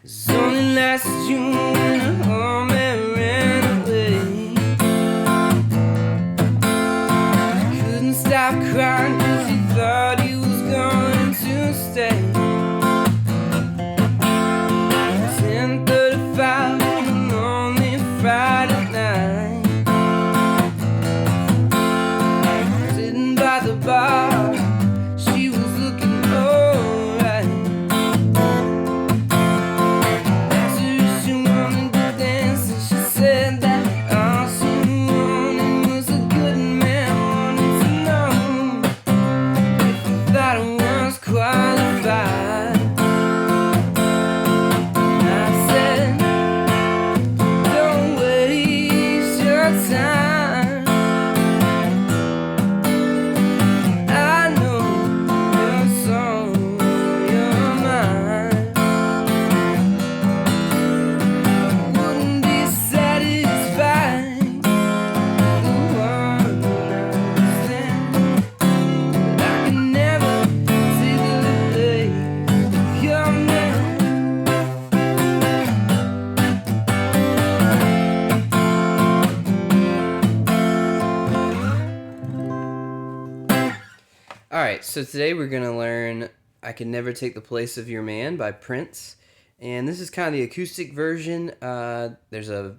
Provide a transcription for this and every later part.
It's only last June when her home and ran away. She couldn't stop crying 'cause she thought he was going to stay. 10:35 on a lonely Friday night, sitting by the bar, she was looking alright. Asked her if she wanted to dance, and she said that all she wanted was a good man. Wanted to know if I thought I was qualified. I said, don't waste your time. I know your soul, your mind. Wouldn't be satisfied with the one night stand. But I can never take the place of your man. Alright, so today we're going to learn I Can Never Take the Place of Your Man by Prince. And this is kind of the acoustic version. There's a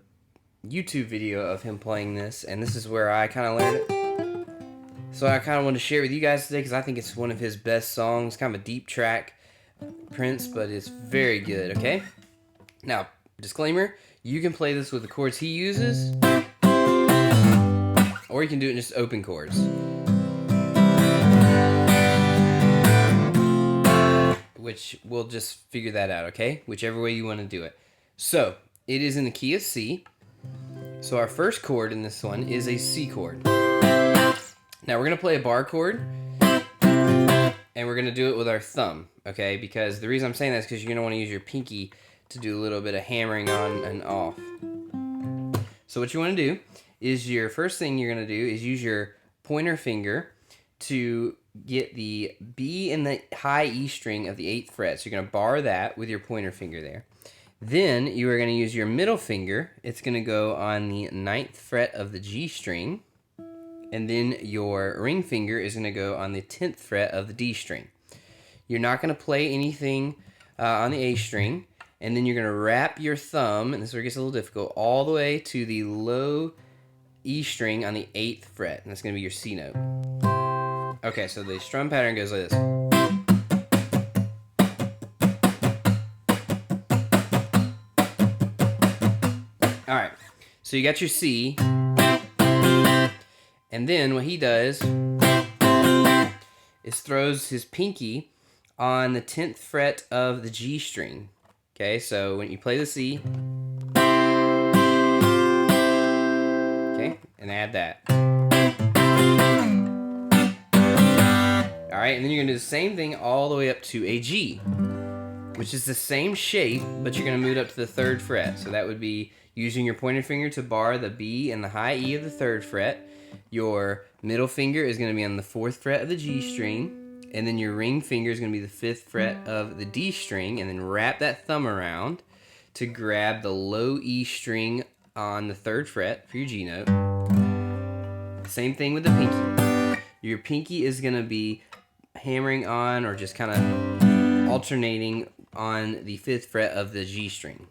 YouTube video of him playing this, and this is where I kind of learned it. So I kind of want to share it with you guys today because I think it's one of his best songs. Kind of a deep track, Prince, but it's very good, okay? Now, disclaimer, you can play this with the chords he uses, or you can do it in just open chords. Which we'll just figure that out, okay? Whichever way you want to do it. So, it is in the key of C. So our first chord in this one is a C chord. Now we're going to play a bar chord, and we're going to do it with our thumb, okay? Because the reason I'm saying that is because you're going to want to use your pinky to do a little bit of hammering on and off. So what you want to do is your first thing you're going to do is use your pointer finger to get the B and the high E string of the 8th fret. So you're going to bar that with your pointer finger there. Then you are going to use your middle finger. It's going to go on the 9th fret of the G string. And then your ring finger is going to go on the 10th fret of the D string. You're not going to play anything on the A string. And then you're going to wrap your thumb, and this is where it gets a little difficult, all the way to the low E string on the 8th fret. And that's going to be your C note. Okay, so the strum pattern goes like this. Alright, so you got your C, and then what he does is throws his pinky on the 10th fret of the G string. Okay, so when you play the C, okay, and add that. Alright, and then you're going to do the same thing all the way up to a G, which is the same shape, but you're going to move it up to the 3rd fret. So that would be using your pointer finger to bar the B and the high E of the 3rd fret. Your middle finger is going to be on the 4th fret of the G string, and then your ring finger is going to be the 5th fret of the D string, and then wrap that thumb around to grab the low E string on the 3rd fret for your G note. Same thing with the pinky. Your pinky is going to be hammering on or just kind of alternating on the 5th fret of the G string.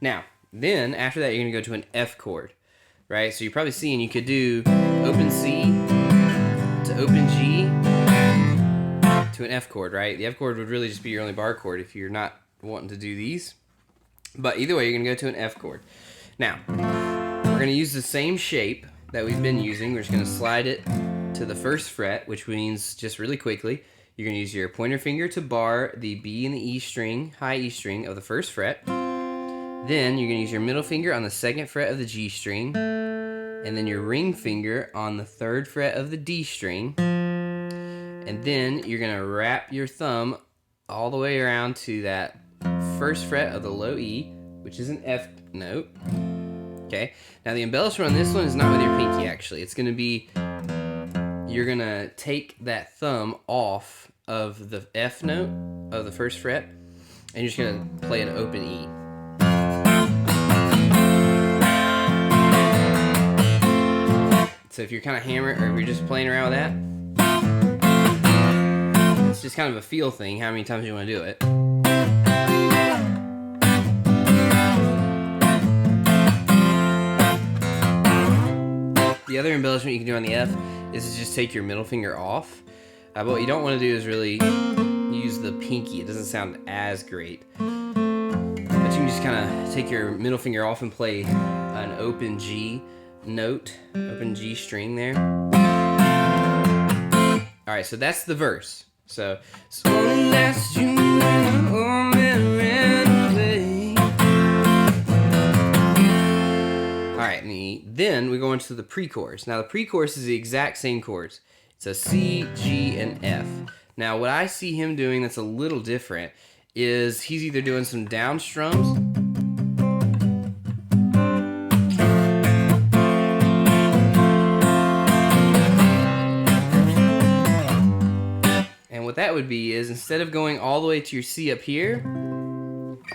Now, then after that you're going to go to an F chord, right? So you're probably seeing you could do open C to open G to an F chord, right? The F chord would really just be your only bar chord if you're not wanting to do these. But either way, you're going to go to an F chord. Now, we're going to use the same shape that we've been using. We're just going to slide it to the 1st fret, which means, just really quickly, you're going to use your pointer finger to bar the B and the E string, high E string of the 1st fret. Then you're going to use your middle finger on the 2nd fret of the G string, and then your ring finger on the 3rd fret of the D string. And then you're going to wrap your thumb all the way around to that 1st fret of the low E, which is an F note. Okay, now the embellishment on this one is not with your pinky, actually. It's going to be, you're going to take that thumb off of the F note of the first fret, and you're just gonna play an open E. So if you're kind of hammering, or if you're just playing around with that, it's just kind of a feel thing, how many times you want to do it. The other embellishment you can do on the F is to just take your middle finger off. But what you don't want to do is really use the pinky. It doesn't sound as great. But you can just kind of take your middle finger off and play an open G note, open G string there. All right, so that's the verse. So only last June all right, then we go into the pre-chorus. Now the pre-chorus is the exact same chords. It's a C, G, and F. Now what I see him doing that's a little different is he's either doing some down strums, and what that would be is instead of going all the way to your C up here,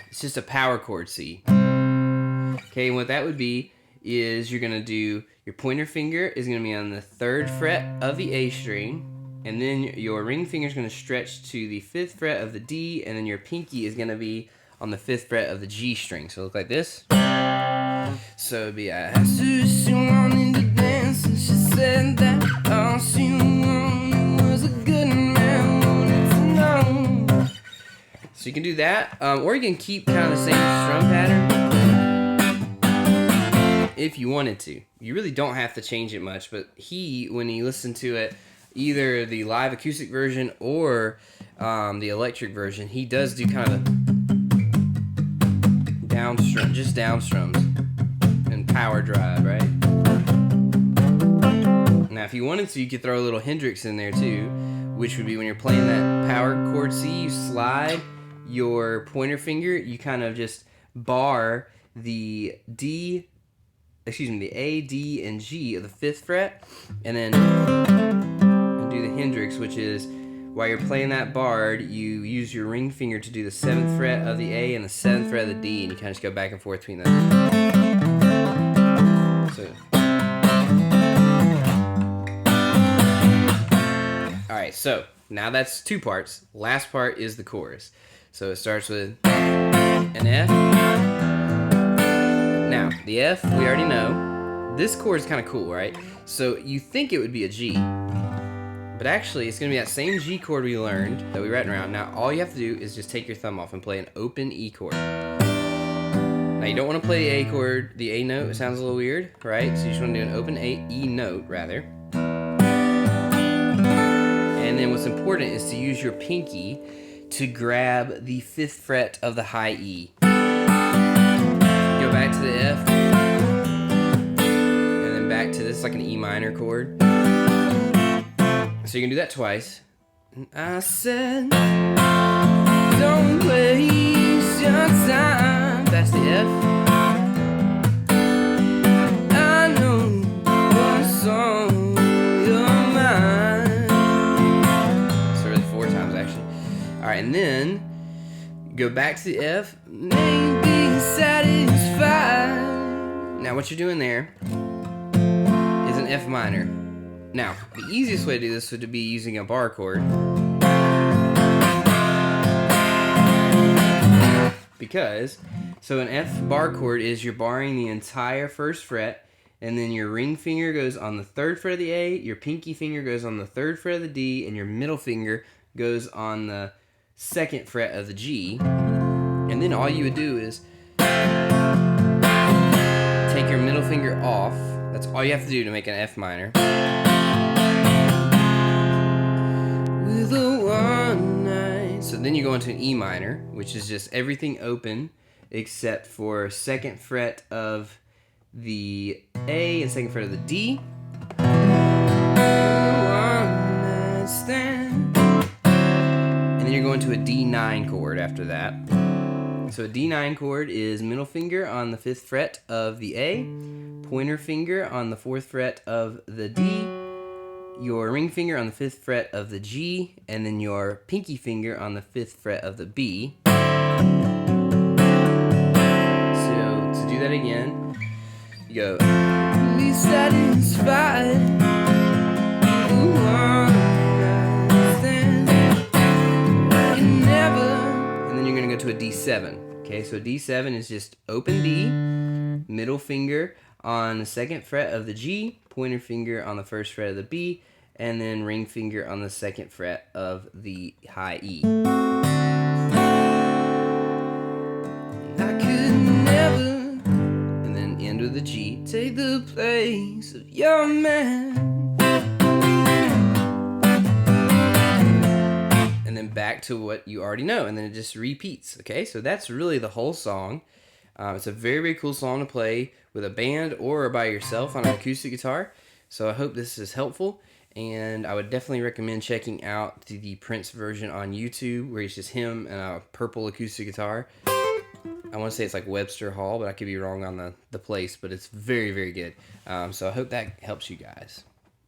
it's just a power chord C. Okay, and what that would be is you're gonna do your pointer finger is gonna be on the 3rd fret of the A string, and then your ring finger is gonna stretch to the 5th fret of the D, and then your pinky is gonna be on the 5th fret of the G string. So it look like this. So it'd be I asked her if she wanted to dance, and she said that all she wanted was a good man wanted to know. So you can do that, or you can keep kind of the same strum pattern if you wanted to. You really don't have to change it much, but when he listened to it, either the live acoustic version or the electric version, he does do kind of down strum, just down strums and power drive, right? Now, if you wanted to, you could throw a little Hendrix in there too, which would be when you're playing that power chord C, you slide your pointer finger, you kind of just bar the the A, D, and G of the 5th fret, and then do the Hendrix, which is while you're playing that barred, you use your ring finger to do the 7th fret of the A and the 7th fret of the D, and you kind of just go back and forth between those. So, all right, so now that's 2 parts. Last part is the chorus. So it starts with an F. Now, the F, we already know. This chord is kind of cool, right? So you think it would be a G, but actually it's going to be that same G chord we learned that we read around. Now, all you have to do is just take your thumb off and play an open E chord. Now, you don't want to play the A chord, the A note. It sounds a little weird, right? So you just want to do an open E note, rather. And then what's important is to use your pinky to grab the 5th fret of the high E. Go back to the F, and then back to this, like an E minor chord. So you can do that twice. And I said, don't waste your time. That's the F. I know what's on your mind. So really 4 times, actually. All right, and then go back to the F. Maybe satisfied. Now what you're doing there is an F minor. Now, the easiest way to do this would be using a bar chord. Because, so an F bar chord is you're barring the entire 1st fret, and then your ring finger goes on the 3rd fret of the A, your pinky finger goes on the 3rd fret of the D, and your middle finger goes on the 2nd fret of the G. And then all you would do is take your middle finger off. That's all you have to do to make an F minor. With a one night. So then you go into an E minor, which is just everything open except for 2nd fret of the A and 2nd fret of the D. One night stand. And then you're going to a D9 chord after that. So a D9 chord is middle finger on the 5th fret of the A, pointer finger on the 4th fret of the D, your ring finger on the 5th fret of the G, and then your pinky finger on the 5th fret of the B. So to do that again, you go, be satisfied. Ooh, and then you're gonna go to a D7. Okay, so D7 is just open D, middle finger on the 2nd fret of the G, pointer finger on the 1st fret of the B, and then ring finger on the 2nd fret of the high E. I could never, and then end with the G, take the place of your man. And then back to what you already know, and then it just repeats. Okay, so that's really the whole song. It's a very, very cool song to play with a band or by yourself on an acoustic guitar. So I hope this is helpful, and I would definitely recommend checking out the Prince version on YouTube, where it's just him and a purple acoustic guitar. I want to say it's like Webster Hall, but I could be wrong on the place, but it's very, very good. So I hope that helps you guys.